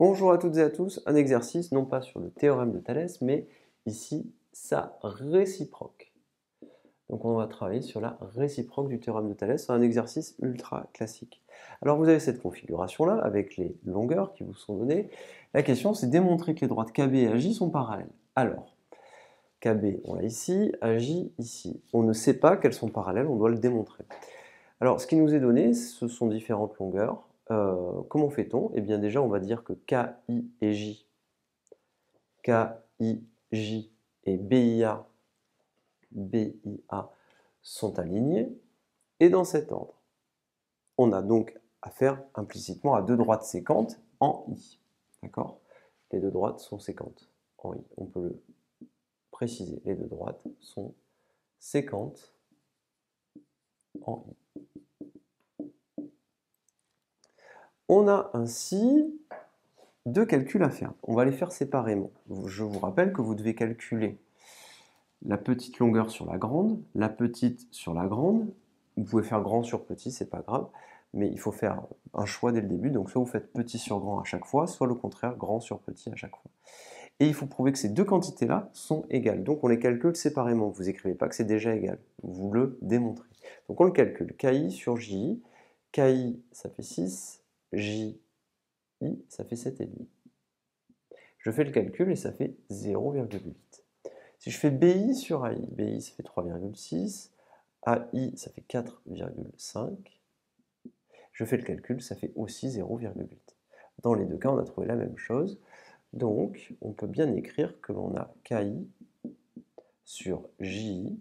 Bonjour à toutes et à tous, un exercice non pas sur le théorème de Thalès, mais ici sa réciproque. Donc on va travailler sur la réciproque du théorème de Thalès, c'est un exercice ultra classique. Alors vous avez cette configuration-là avec les longueurs qui vous sont données. La question c'est démontrer que les droites KB et AJ sont parallèles. Alors, KB on l'a ici, AJ ici. On ne sait pas qu'elles sont parallèles, on doit le démontrer. Alors, ce qui nous est donné, ce sont différentes longueurs. Comment fait-on? Eh bien, déjà, on va dire que KI et KIJ et BIA sont alignés, et dans cet ordre. On a donc affaire implicitement à deux droites séquentes en I. D'accord? Les deux droites sont séquentes en I. On peut le préciser. Les deux droites sont séquentes en I. On a ainsi deux calculs à faire. On va les faire séparément. Je vous rappelle que vous devez calculer la petite longueur sur la grande, la petite sur la grande. Vous pouvez faire grand sur petit, c'est pas grave, mais il faut faire un choix dès le début. Donc soit vous faites petit sur grand à chaque fois, soit le contraire, grand sur petit à chaque fois. Et il faut prouver que ces deux quantités-là sont égales. Donc on les calcule séparément. Vous n'écrivez pas que c'est déjà égal. Vous le démontrez. Donc on le calcule. KI sur JI. KI, ça fait 6. JI, ça fait 7,5. Je fais le calcul et ça fait 0,8. Si je fais BI sur AI, BI ça fait 3,6, AI ça fait 4,5, je fais le calcul, ça fait aussi 0,8. Dans les deux cas, on a trouvé la même chose. Donc, on peut bien écrire que l'on a KI sur JI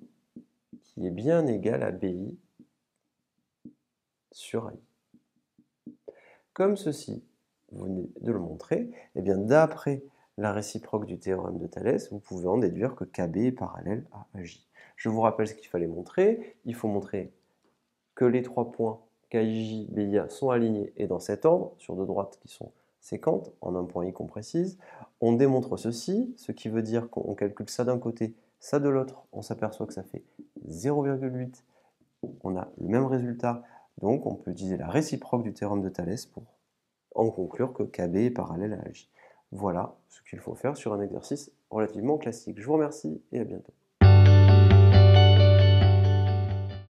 qui est bien égal à BI sur AI. Comme ceci, vous venez de le montrer, et bien d'après la réciproque du théorème de Thalès, vous pouvez en déduire que KB est parallèle à AJ. Je vous rappelle ce qu'il fallait montrer. Il faut montrer que les trois points KIJ, BIA sont alignés et dans cet ordre, sur deux droites qui sont séquentes, en un point I qu'on précise. On démontre ceci, ce qui veut dire qu'on calcule ça d'un côté, ça de l'autre. On s'aperçoit que ça fait 0,8. On a le même résultat. Donc on peut utiliser la réciproque du théorème de Thalès pour en conclure que KB est parallèle à AJ. Voilà ce qu'il faut faire sur un exercice relativement classique. Je vous remercie et à bientôt.